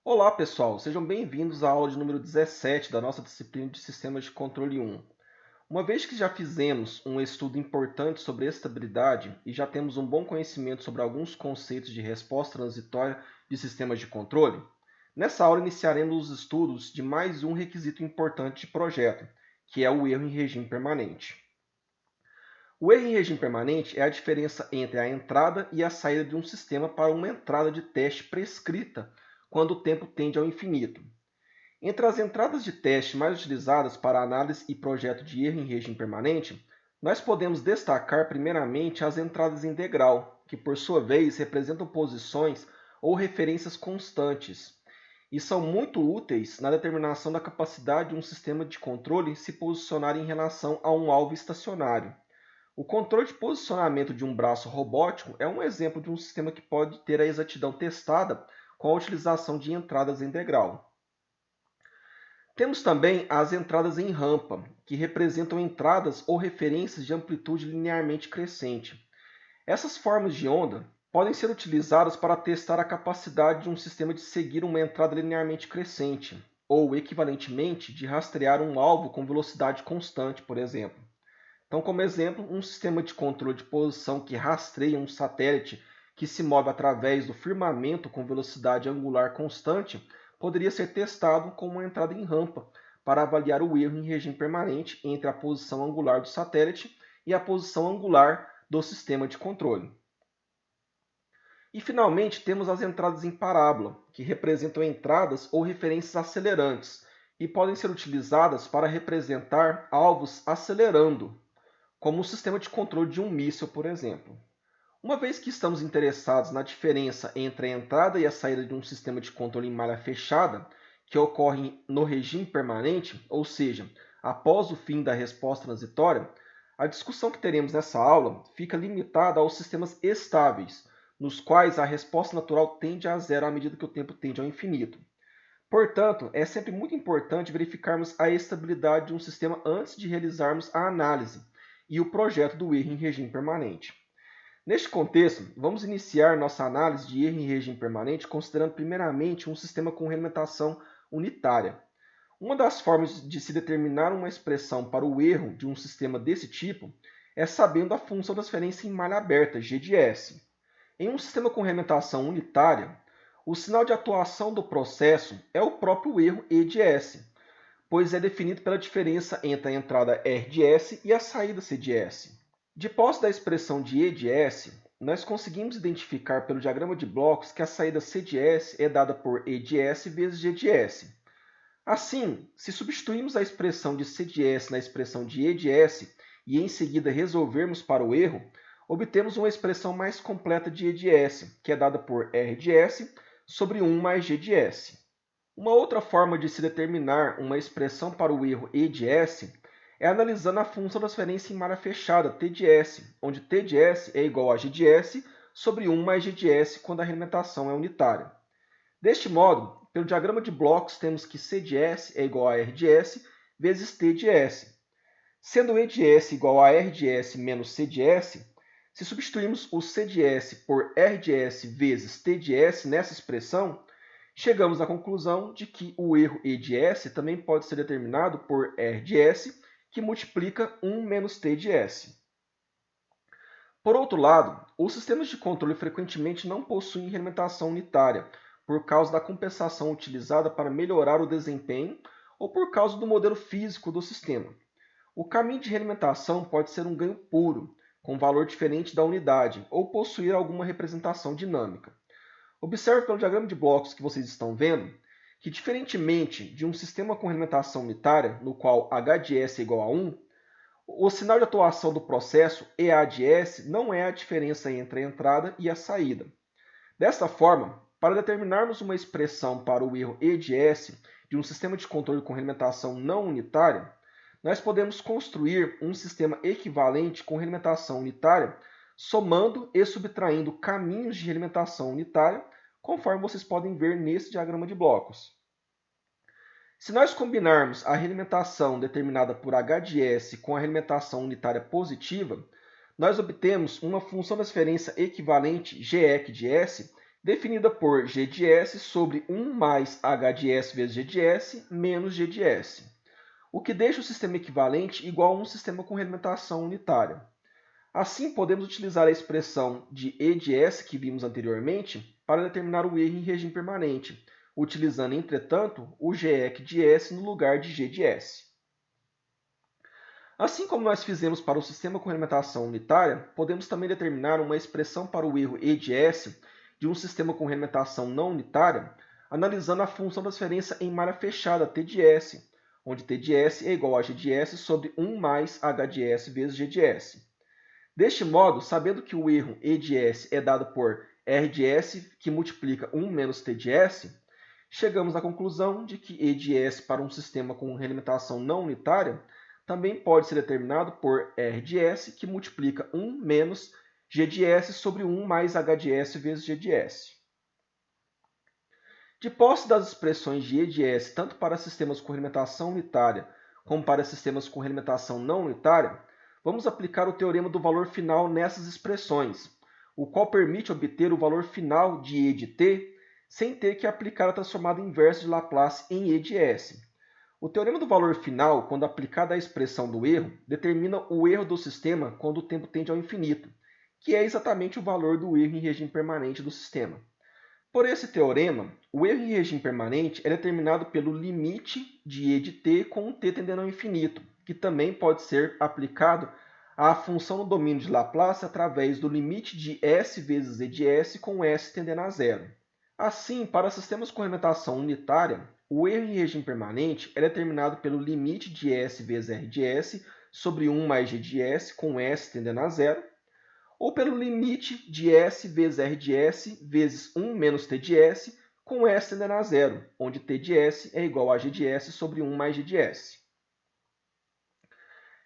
Olá, pessoal! Sejam bem-vindos à aula de número 17 da nossa disciplina de Sistemas de Controle 1. Uma vez que já fizemos um estudo importante sobre estabilidade e já temos um bom conhecimento sobre alguns conceitos de resposta transitória de sistemas de controle, nessa aula iniciaremos os estudos de mais um requisito importante de projeto, que é o erro em regime permanente. O erro em regime permanente é a diferença entre a entrada e a saída de um sistema para uma entrada de teste prescrita quando o tempo tende ao infinito. Entre as entradas de teste mais utilizadas para análise e projeto de erro em regime permanente, nós podemos destacar primeiramente as entradas em degrau, que por sua vez representam posições ou referências constantes, e são muito úteis na determinação da capacidade de um sistema de controle se posicionar em relação a um alvo estacionário. O controle de posicionamento de um braço robótico é um exemplo de um sistema que pode ter a exatidão testada com a utilização de entradas em degrau. Temos também as entradas em rampa, que representam entradas ou referências de amplitude linearmente crescente. Essas formas de onda podem ser utilizadas para testar a capacidade de um sistema de seguir uma entrada linearmente crescente, ou, equivalentemente, de rastrear um alvo com velocidade constante, por exemplo. Então, como exemplo, um sistema de controle de posição que rastreia um satélite que se move através do firmamento com velocidade angular constante poderia ser testado com uma entrada em rampa para avaliar o erro em regime permanente entre a posição angular do satélite e a posição angular do sistema de controle. E, finalmente, temos as entradas em parábola, que representam entradas ou referências acelerantes e podem ser utilizadas para representar alvos acelerando, como o sistema de controle de um míssil, por exemplo. Uma vez que estamos interessados na diferença entre a entrada e a saída de um sistema de controle em malha fechada, que ocorre no regime permanente, ou seja, após o fim da resposta transitória, a discussão que teremos nessa aula fica limitada aos sistemas estáveis, nos quais a resposta natural tende a zero à medida que o tempo tende ao infinito. Portanto, é sempre muito importante verificarmos a estabilidade de um sistema antes de realizarmos a análise e o projeto do erro em regime permanente. Neste contexto, vamos iniciar nossa análise de erro em regime permanente considerando primeiramente um sistema com realimentação unitária. Uma das formas de se determinar uma expressão para o erro de um sistema desse tipo é sabendo a função da transferência em malha aberta, G de S. Em um sistema com realimentação unitária, o sinal de atuação do processo é o próprio erro E de S, pois é definido pela diferença entre a entrada R de S e a saída C de S. De posse da expressão de E de S, nós conseguimos identificar pelo diagrama de blocos que a saída C de S é dada por E de S vezes G de S. Assim, se substituirmos a expressão de C de S na expressão de E de S e em seguida resolvermos para o erro, obtemos uma expressão mais completa de E de S, que é dada por R de S sobre 1 mais G de S. Uma outra forma de se determinar uma expressão para o erro E de S é analisando a função da transferência em malha fechada, T de S, onde T de S é igual a G de S sobre 1 mais G de S quando a realimentação é unitária. Deste modo, pelo diagrama de blocos, temos que C de S é igual a R de S vezes T de S. Sendo E de S igual a R de S menos C de S, se substituirmos o C de S por R de S vezes T de S nessa expressão, chegamos à conclusão de que o erro E de S também pode ser determinado por R de S, que multiplica 1 menos T de S. Por outro lado, os sistemas de controle frequentemente não possuem realimentação unitária, por causa da compensação utilizada para melhorar o desempenho ou por causa do modelo físico do sistema. O caminho de realimentação pode ser um ganho puro, com valor diferente da unidade, ou possuir alguma representação dinâmica. Observe pelo diagrama de blocos que vocês estão vendo que, diferentemente de um sistema com realimentação unitária, no qual h de s é igual a 1, o sinal de atuação do processo EA de S não é a diferença entre a entrada e a saída. Desta forma, para determinarmos uma expressão para o erro E de S de um sistema de controle com realimentação não unitária, nós podemos construir um sistema equivalente com realimentação unitária, somando e subtraindo caminhos de realimentação unitária, conforme vocês podem ver nesse diagrama de blocos. Se nós combinarmos a realimentação determinada por h de s com a realimentação unitária positiva, nós obtemos uma função de transferência equivalente GEC de S, definida por g de s sobre 1 mais h de s vezes g de s menos g de s, o que deixa o sistema equivalente igual a um sistema com realimentação unitária. Assim, podemos utilizar a expressão de E de S que vimos anteriormente para determinar o erro em regime permanente, utilizando, entretanto, o GEC de S no lugar de G de S. Assim como nós fizemos para o sistema com realimentação unitária, podemos também determinar uma expressão para o erro E de S de um sistema com realimentação não unitária, analisando a função da transferência em malha fechada T de S, onde T de S é igual a G de S sobre 1 mais H de S vezes G de S. Deste modo, sabendo que o erro E de S é dado por R de S, que multiplica 1 menos T de S, chegamos à conclusão de que E de S para um sistema com realimentação não unitária também pode ser determinado por R de S, que multiplica 1 menos G de S sobre 1 mais H de S vezes G de S. De posse das expressões de E de S tanto para sistemas com realimentação unitária como para sistemas com realimentação não unitária, vamos aplicar o teorema do valor final nessas expressões, o qual permite obter o valor final de E de t sem ter que aplicar a transformada inversa de Laplace em E de S. O teorema do valor final, quando aplicado à expressão do erro, determina o erro do sistema quando o tempo tende ao infinito, que é exatamente o valor do erro em regime permanente do sistema. Por esse teorema, o erro em regime permanente é determinado pelo limite de E de t com o t tendendo ao infinito, que também pode ser aplicado à função no domínio de Laplace através do limite de s vezes E de s com s tendendo a zero. Assim, para sistemas com realimentação unitária, o erro em regime permanente é determinado pelo limite de s vezes R de s sobre 1 mais G de s com s tendendo a zero, ou pelo limite de s vezes R de s vezes 1 menos T de s com s tendendo a zero, onde T de s é igual a G de s sobre 1 mais G de s.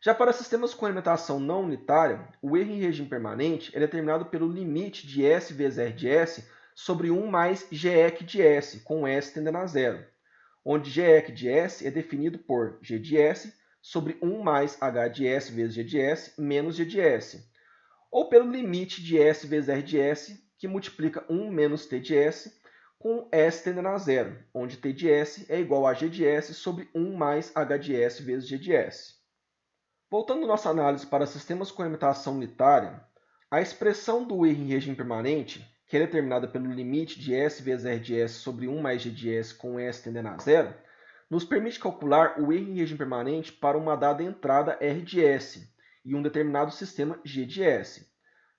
Já para sistemas com realimentação não unitária, o erro em regime permanente é determinado pelo limite de s vezes R de s sobre 1 mais GEC de s, com s tendendo a zero, onde GEC de s é definido por G de s sobre 1 mais H de s vezes G de s menos G de s, ou pelo limite de s vezes R de s, que multiplica 1 menos T de s, com s tendendo a zero, onde T de s é igual a G de s sobre 1 mais H de s vezes G de s. Voltando nossa análise para sistemas com realimentação unitária, a expressão do erro em regime permanente, que é determinada pelo limite de s vezes R de s sobre 1 mais G de s com s tendendo a zero, nos permite calcular o erro em regime permanente para uma dada entrada R de s e um determinado sistema G de s.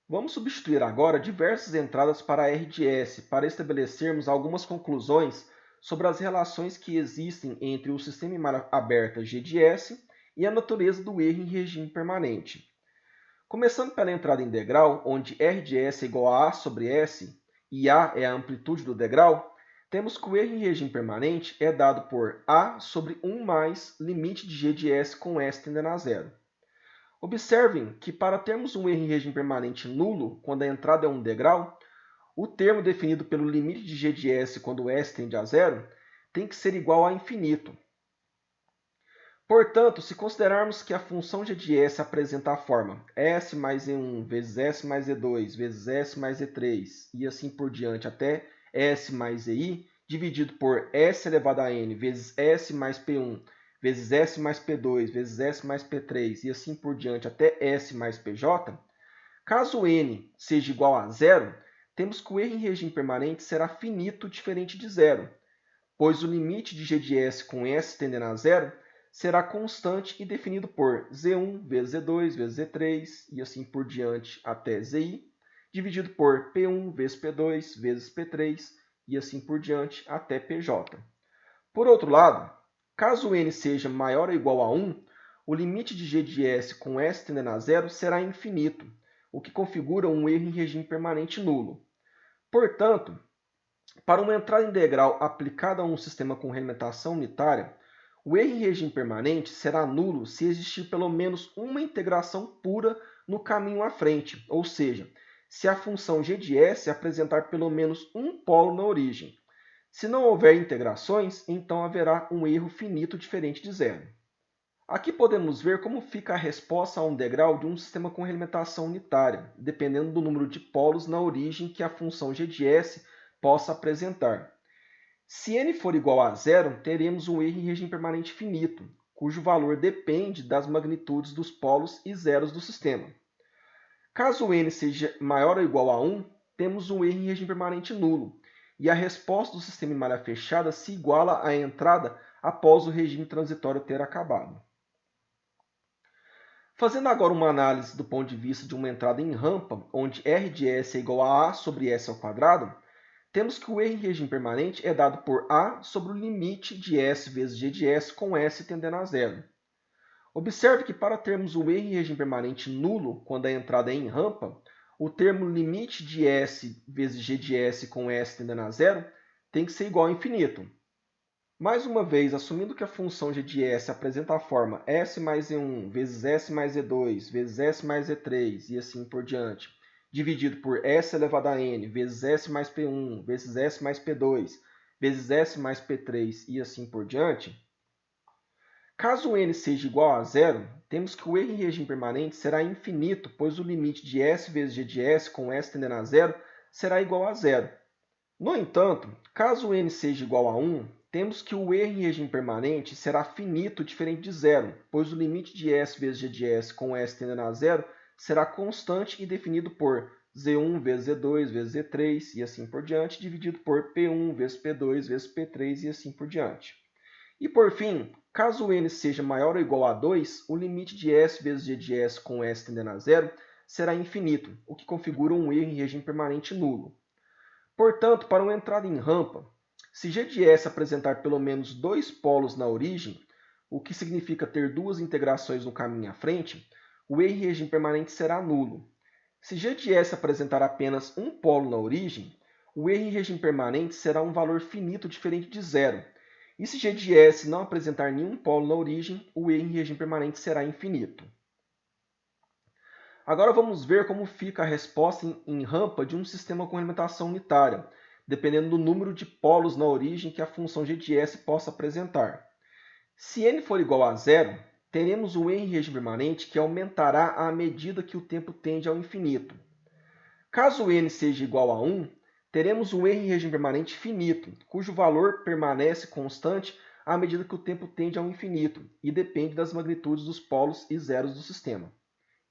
Vamos substituir agora diversas entradas para R de s para estabelecermos algumas conclusões sobre as relações que existem entre o sistema em malha aberta G de s e a natureza do erro em regime permanente. Começando pela entrada em degrau, onde R de s é igual a sobre s e A é a amplitude do degrau, temos que o erro em regime permanente é dado por A sobre 1 mais limite de G de s com s tendendo a zero. Observem que para termos um erro em regime permanente nulo, quando a entrada é um degrau, o termo definido pelo limite de G de s quando s tende a zero tem que ser igual a infinito. Portanto, se considerarmos que a função g de s apresenta a forma s mais e1 vezes s mais e2 vezes s mais e3 e assim por diante até s mais ei, dividido por s elevado a n vezes s mais p1 vezes s mais p2 vezes s mais p3 e assim por diante até s mais pj, caso n seja igual a zero, temos que o erro em regime permanente será finito diferente de zero, pois o limite de g de s com s tendendo a zero será constante e definido por z1 vezes z2 vezes z3 e assim por diante até zi, dividido por p1 vezes p2 vezes p3 e assim por diante até pj. Por outro lado, caso n seja maior ou igual a 1, o limite de g de s com s tendendo a zero será infinito, o que configura um erro em regime permanente nulo. Portanto, para uma entrada integral aplicada a um sistema com realimentação unitária, o erro em regime permanente será nulo se existir pelo menos uma integração pura no caminho à frente, ou seja, se a função g de s apresentar pelo menos um polo na origem. Se não houver integrações, então haverá um erro finito diferente de zero. Aqui podemos ver como fica a resposta a um degrau de um sistema com realimentação unitária, dependendo do número de polos na origem que a função g de s possa apresentar. Se n for igual a zero, teremos um erro em regime permanente finito, cujo valor depende das magnitudes dos polos e zeros do sistema. Caso n seja maior ou igual a 1, temos um erro em regime permanente nulo, e a resposta do sistema em malha fechada se iguala à entrada após o regime transitório ter acabado. Fazendo agora uma análise do ponto de vista de uma entrada em rampa, onde R de S é igual a sobre S ao quadrado, temos que o erro em regime permanente é dado por A sobre o limite de S vezes G de S com S tendendo a zero. Observe que para termos o erro em regime permanente nulo, quando a entrada é em rampa, o termo limite de S vezes G de S com S tendendo a zero tem que ser igual a infinito. Mais uma vez, assumindo que a função g de s apresenta a forma s mais e1 vezes s mais e2 vezes s mais e3 e assim por diante, dividido por s elevado a n vezes s mais p1 vezes s mais p2 vezes s mais p3 e assim por diante, caso n seja igual a zero, temos que o erro em regime permanente será infinito, pois o limite de s vezes g de s com s tendendo a zero será igual a zero. No entanto, caso n seja igual a 1, temos que o erro em regime permanente será finito diferente de zero, pois o limite de s vezes g de s com s tendendo a zero será constante e definido por z1 vezes z2 vezes z3 e assim por diante, dividido por p1 vezes p2 vezes p3 e assim por diante. E por fim, caso n seja maior ou igual a 2, o limite de s vezes g de s com s tendendo a zero será infinito, o que configura um erro em regime permanente nulo. Portanto, para uma entrada em rampa, se g de s apresentar pelo menos dois polos na origem, o que significa ter duas integrações no caminho à frente, o erro em regime permanente será nulo. Se g de s apresentar apenas um polo na origem, o erro em regime permanente será um valor finito diferente de zero. E se g de s não apresentar nenhum polo na origem, o erro em regime permanente será infinito. Agora vamos ver como fica a resposta em rampa de um sistema com alimentação unitária, dependendo do número de polos na origem que a função g de s possa apresentar. Se n for igual a zero, teremos o erro em regime permanente que aumentará à medida que o tempo tende ao infinito. Caso n seja igual a 1, teremos um erro em regime permanente finito, cujo valor permanece constante à medida que o tempo tende ao infinito e depende das magnitudes dos polos e zeros do sistema.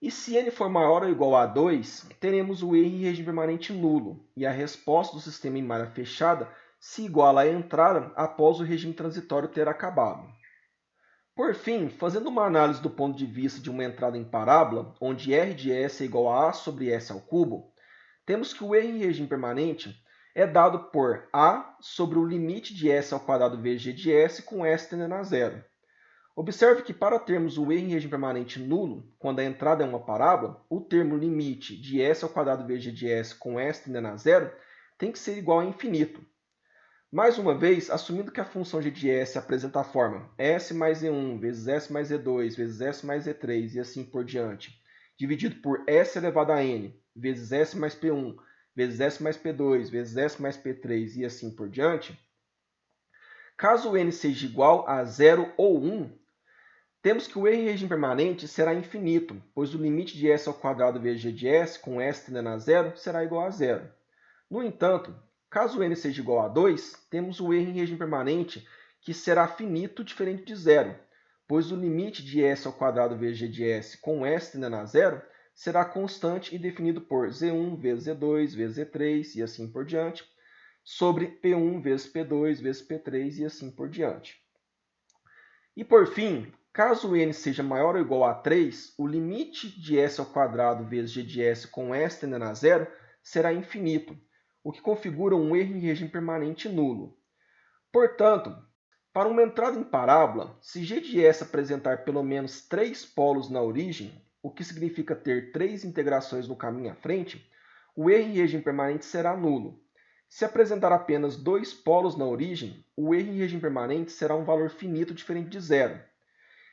E se n for maior ou igual a 2, teremos o erro em regime permanente nulo, e a resposta do sistema em malha fechada se iguala à entrada após o regime transitório ter acabado. Por fim, fazendo uma análise do ponto de vista de uma entrada em parábola, onde R de S é igual a A sobre S ao cubo, temos que o erro em regime permanente é dado por A sobre o limite de S ao quadrado vezes G de S com S tendendo a zero. Observe que para termos o erro em regime permanente nulo, quando a entrada é uma parábola, o termo limite de s ao quadrado vezes g de s com s tendendo a zero tem que ser igual a infinito. Mais uma vez, assumindo que a função g de s apresenta a forma s mais e1 vezes s mais e2 vezes s mais e3 e assim por diante, dividido por s elevado a n vezes s mais p1 vezes s mais p2 vezes s mais p3 e assim por diante, caso n seja igual a 0 ou 1, temos que o erro em regime permanente será infinito, pois o limite de s ao quadrado vezes g de s com s tendendo a zero será igual a zero. No entanto, caso n seja igual a 2, temos o erro em regime permanente que será finito diferente de zero, pois o limite de s ao quadrado vezes g de s com s tendendo a zero será constante e definido por z1 vezes z2 vezes z3 e assim por diante, sobre p1 vezes p2 vezes p3 e assim por diante. E por fim, caso n seja maior ou igual a 3, o limite de s ao quadrado vezes g de s com s tendendo a zero será infinito, o que configura um erro em regime permanente nulo. Portanto, para uma entrada em parábola, se g de s apresentar pelo menos 3 polos na origem, o que significa ter 3 integrações no caminho à frente, o erro em regime permanente será nulo. Se apresentar apenas 2 polos na origem, o erro em regime permanente será um valor finito diferente de zero.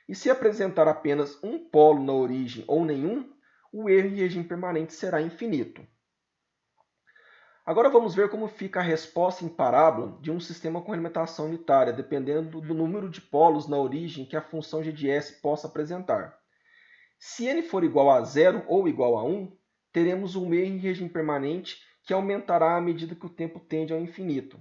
E se apresentar apenas um polo na origem ou nenhum, o erro em regime permanente será infinito. Agora vamos ver como fica a resposta em parábola de um sistema com alimentação unitária, dependendo do número de polos na origem que a função g de s possa apresentar. Se n for igual a 0 ou igual a 1, teremos um erro em regime permanente que aumentará à medida que o tempo tende ao infinito.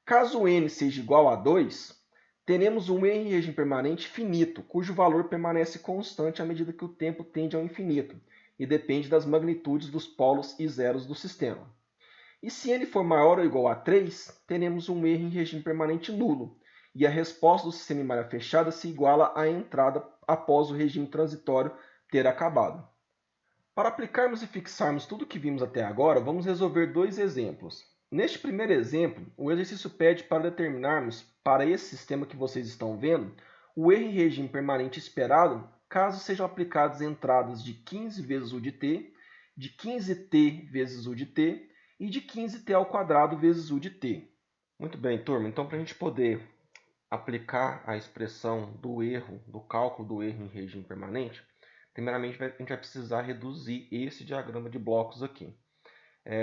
Caso n seja igual a 2, teremos um R em regime permanente finito, cujo valor permanece constante à medida que o tempo tende ao infinito e depende das magnitudes dos polos e zeros do sistema. E se n for maior ou igual a 3, teremos um R em regime permanente nulo, e a resposta do sistema em malha fechada se iguala à entrada após o regime transitório ter acabado. Para aplicarmos e fixarmos tudo o que vimos até agora, vamos resolver dois exemplos. Neste primeiro exemplo, o exercício pede para determinarmos, para esse sistema que vocês estão vendo, o R em regime permanente esperado caso sejam aplicadas entradas de 15 vezes U de t, de 15t vezes U de t e de 15t ao quadrado vezes U de t. Muito bem, turma. Então, para a gente poder aplicar a expressão do erro, do cálculo do erro em regime permanente, primeiramente a gente vai precisar reduzir esse diagrama de blocos aqui.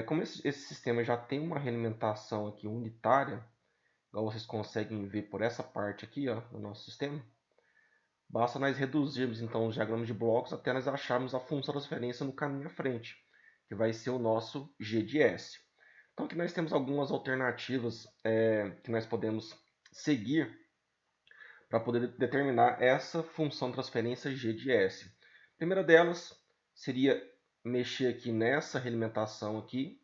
Como esse sistema já tem uma realimentação aqui unitária, igual vocês conseguem ver por essa parte aqui, ó, do nosso sistema, basta nós reduzirmos então os diagramas de blocos até nós acharmos a função de transferência no caminho à frente, que vai ser o nosso g de s. Então aqui nós temos algumas alternativas que nós podemos seguir para poder determinar essa função de transferência g de s. A primeira delas seria mexer aqui nessa realimentação aqui,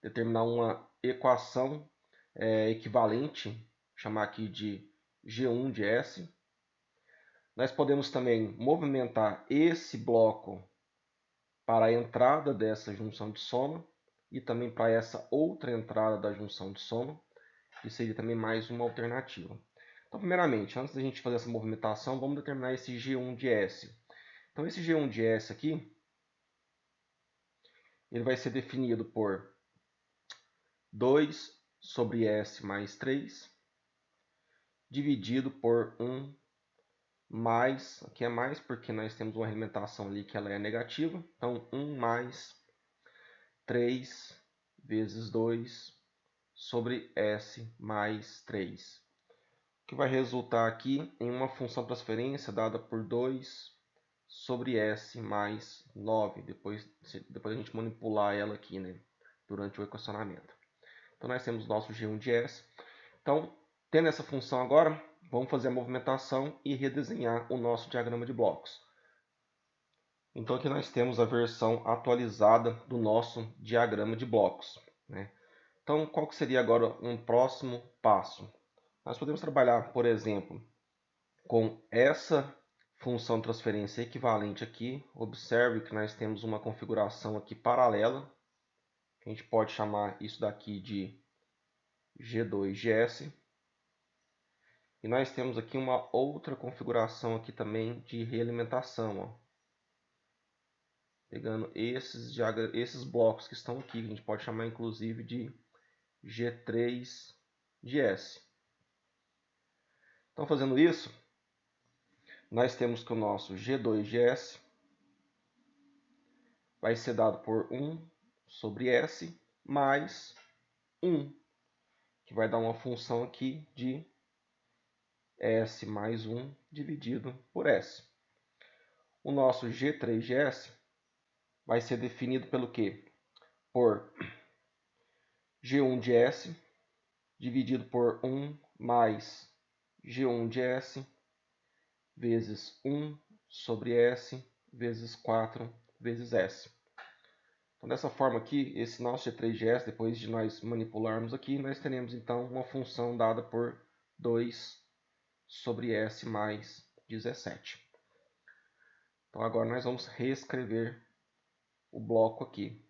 determinar uma equação equivalente, chamar aqui de g1 de s. Nós podemos também movimentar esse bloco para a entrada dessa junção de soma e também para essa outra entrada da junção de soma, que seria também mais uma alternativa. Então, primeiramente, antes da gente fazer essa movimentação, vamos determinar esse g1 de s. Então, esse g1 de s aqui, ele vai ser definido por 2 sobre s mais 3, dividido por 1 mais, aqui é mais porque nós temos uma realimentação ali que ela é negativa, então 1 mais 3 vezes 2 sobre s mais 3, que vai resultar aqui em uma função de transferência dada por 2 sobre s mais 9, depois a gente manipular ela aqui, né, durante o equacionamento. Então nós temos o nosso g1 de s. Então, tendo essa função agora, vamos fazer a movimentação e redesenhar o nosso diagrama de blocos. Então aqui nós temos a versão atualizada do nosso diagrama de blocos, né? Então, qual que seria agora um próximo passo? Nós podemos trabalhar, por exemplo, com essa função de transferência equivalente aqui. Observe que nós temos uma configuração aqui paralela. A gente pode chamar isso daqui de G2GS. E nós temos aqui uma outra configuração aqui também de realimentação, ó. Pegando esses blocos que estão aqui, a gente pode chamar inclusive de G3GS. Então, fazendo isso, nós temos que o nosso G2GS vai ser dado por 1 sobre S mais 1, que vai dar uma função aqui de S mais 1 dividido por S. O nosso G3GS vai ser definido pelo quê? Por G1 de S dividido por 1 mais G1 de S vezes 1 sobre S vezes 4 vezes S. Então, dessa forma aqui, esse nosso G3GS, depois de nós manipularmos aqui, nós teremos então uma função dada por 2 sobre S mais 17. Então agora nós vamos reescrever o bloco aqui.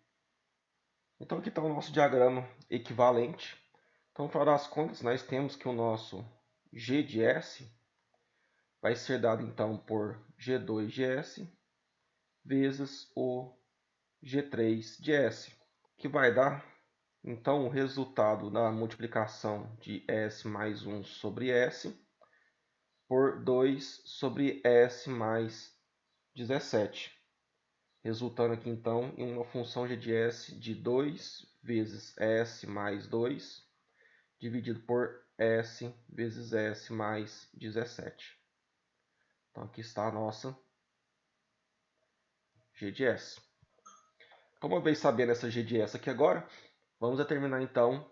Então aqui está o nosso diagrama equivalente. Então, no final das contas, nós temos que o nosso G de S vai ser dado então por G2 de S vezes o G3 de S, que vai dar então o resultado da multiplicação de S mais 1 sobre S por 2 sobre S mais 17, resultando aqui então em uma função g de s de 2 vezes s mais 2 dividido por s vezes s mais 17. Então aqui está a nossa g de s. Então, uma vez sabendo essa G de S aqui agora, vamos determinar então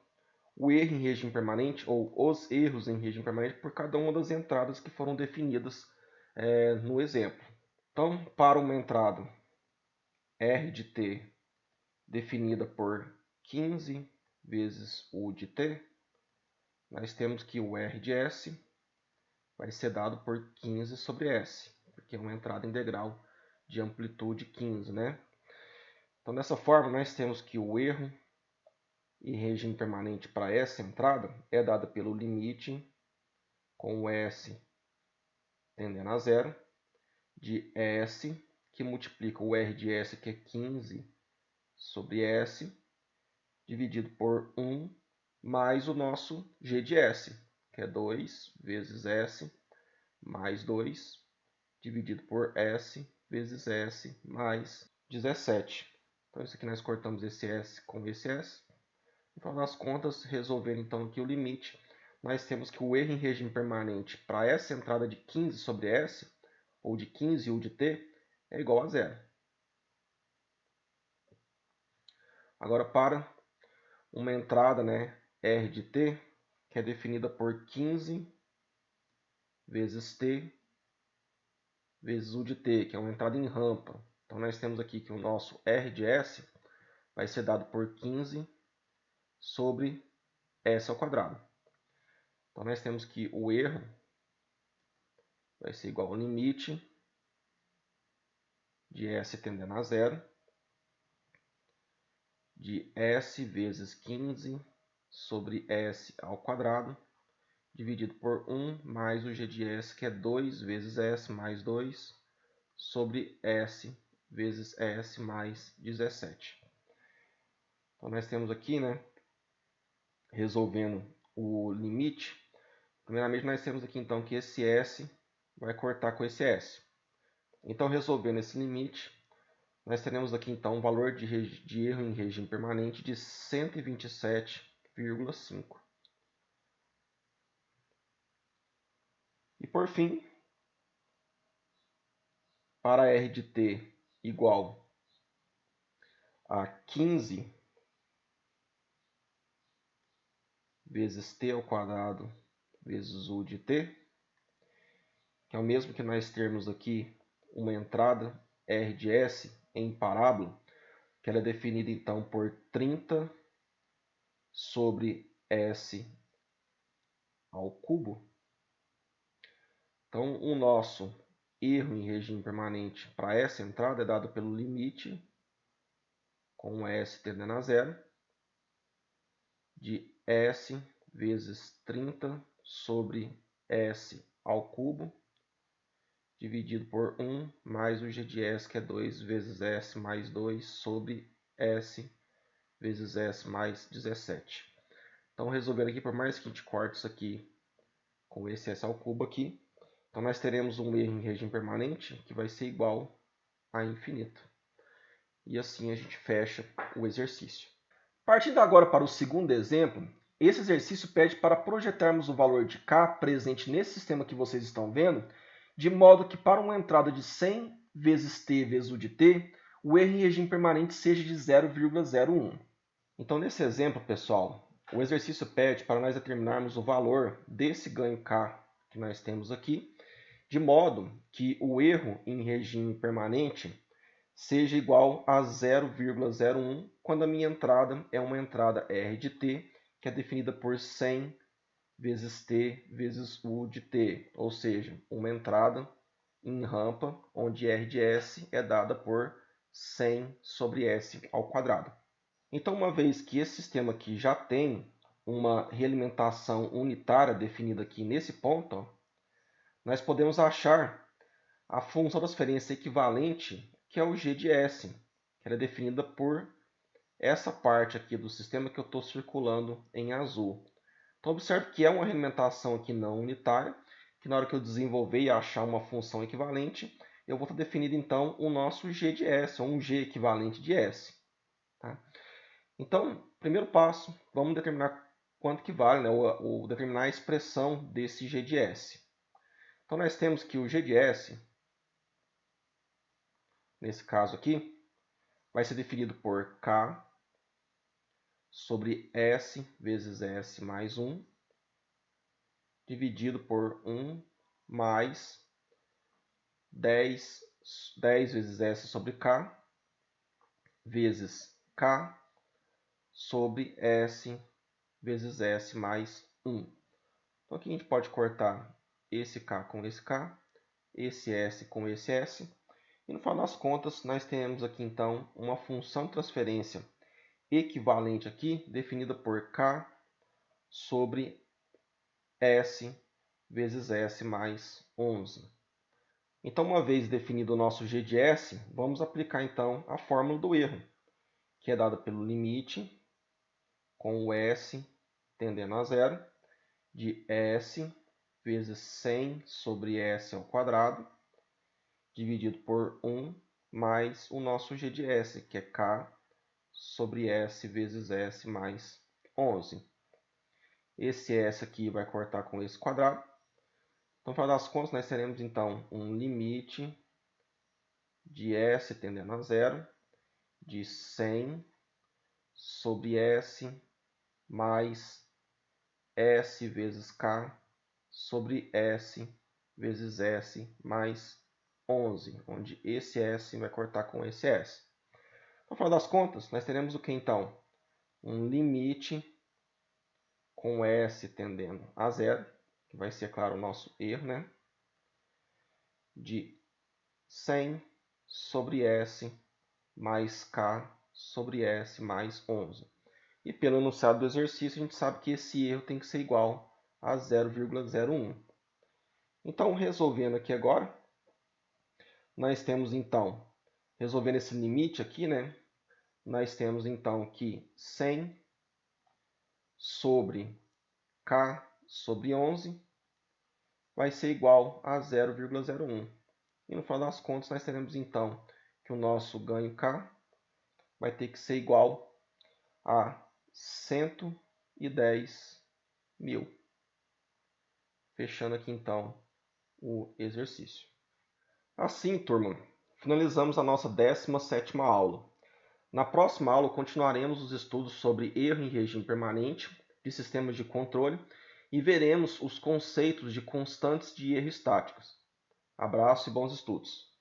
o erro em regime permanente, ou os erros em regime permanente, por cada uma das entradas que foram definidas no exemplo. Então, para uma entrada R de t definida por 15 vezes U de t, nós temos que o R de S vai ser dado por 15 sobre S, porque é uma entrada integral de amplitude 15, né? Então, dessa forma, nós temos que o erro em regime permanente para essa entrada é dado pelo limite com o S tendendo a zero, de S, que multiplica o R de S, que é 15 sobre S, dividido por 1, mais o nosso G de S, que é 2 vezes S, mais 2, dividido por S, vezes S, mais 17. Então, isso aqui nós cortamos esse S com esse S. No final das contas, resolvendo então aqui o limite, nós temos que o erro em regime permanente para essa entrada de 15 sobre S, ou de 15 U de t, é igual a zero. Agora, para uma entrada, né, R de t, que é definida por 15 vezes t vezes U de t, que é uma entrada em rampa. Então, nós temos aqui que o nosso R de S vai ser dado por 15 sobre S ao quadrado. Então, nós temos que o erro vai ser igual ao limite de S tendendo a zero, de S vezes 15 sobre S ao quadrado, dividido por 1 mais o G de S, que é 2 vezes S mais 2, sobre S vezes S mais 17. Então, nós temos aqui, né, resolvendo o limite, primeiramente nós temos aqui então que esse S vai cortar com esse S. Então, resolvendo esse limite, nós teremos aqui então um valor de erro em regime permanente de 127,5. E por fim, para R de t igual a 15 vezes t ao quadrado vezes U de t, que é o mesmo que nós termos aqui uma entrada R de S em parábola, que ela é definida então por 30 sobre S ao cubo. Então, o nosso erro em regime permanente para essa entrada é dado pelo limite com S tendendo a zero, de S vezes 30 sobre S ao cubo, dividido por 1 mais o G de S, que é 2 vezes S mais 2 sobre S vezes S mais 17. Então, resolvendo aqui, por mais que a gente corte isso aqui com esse S ao cubo aqui, então nós teremos um erro em regime permanente que vai ser igual a infinito. E assim a gente fecha o exercício. Partindo agora para o segundo exemplo, esse exercício pede para projetarmos o valor de K presente nesse sistema que vocês estão vendo, de modo que para uma entrada de 100 vezes t vezes U de t, o erro em regime permanente seja de 0,01. Então, nesse exemplo, pessoal, o exercício pede para nós determinarmos o valor desse ganho K que nós temos aqui, de modo que o erro em regime permanente seja igual a 0,01 quando a minha entrada é uma entrada R de t, que é definida por 100 vezes t vezes U de t, ou seja, uma entrada em rampa onde R de S é dada por 100 sobre S ao quadrado. Então, uma vez que esse sistema aqui já tem uma realimentação unitária definida aqui nesse ponto, ó, nós podemos achar a função da transferência equivalente, que é o G de S, que é definida por essa parte aqui do sistema que eu estou circulando em azul. Então, observe que é uma realimentação aqui não unitária, que na hora que eu desenvolver e achar uma função equivalente, eu vou estar definindo então o nosso G de S, ou um G equivalente de S. Tá? Então, primeiro passo, vamos determinar quanto que vale, né, ou determinar a expressão desse G de S. Então, nós temos que o G de S, nesse caso aqui, vai ser definido por K sobre S vezes S mais 1, dividido por 1 mais 10 vezes S sobre K, vezes K sobre S vezes S mais 1. Então aqui a gente pode cortar esse K com esse K, esse S com esse S. E no final das contas, nós temos aqui então uma função de transferência equivalente aqui, definida por K sobre S vezes S mais 11. Então, uma vez definido o nosso g de S, vamos aplicar então a fórmula do erro, que é dada pelo limite com o S tendendo a zero, de S vezes 100 sobre S ao quadrado, dividido por 1, mais o nosso g de S, que é K sobre S vezes S mais 11. Esse S aqui vai cortar com esse quadrado. Então, no final das contas, nós teremos então um limite de S tendendo a zero, de 100 sobre S mais S vezes K sobre S vezes S mais 11, onde esse S vai cortar com esse S. No final das contas, nós teremos o que então? Um limite com S tendendo a zero, que vai ser, claro, o nosso erro, né? De 100 sobre S mais K sobre S mais 11. E pelo enunciado do exercício, a gente sabe que esse erro tem que ser igual a 0,01. Então, resolvendo aqui agora, nós temos então, resolvendo esse limite aqui, né? Nós temos então que 100 sobre K sobre 11 vai ser igual a 0,01. E no final das contas, nós teremos então que o nosso ganho K vai ter que ser igual a 110 mil. Fechando aqui então o exercício. Assim, turma, finalizamos a nossa 17ª aula. Na próxima aula, continuaremos os estudos sobre erro em regime permanente de sistemas de controle e veremos os conceitos de constantes de erro estáticas. Abraço e bons estudos!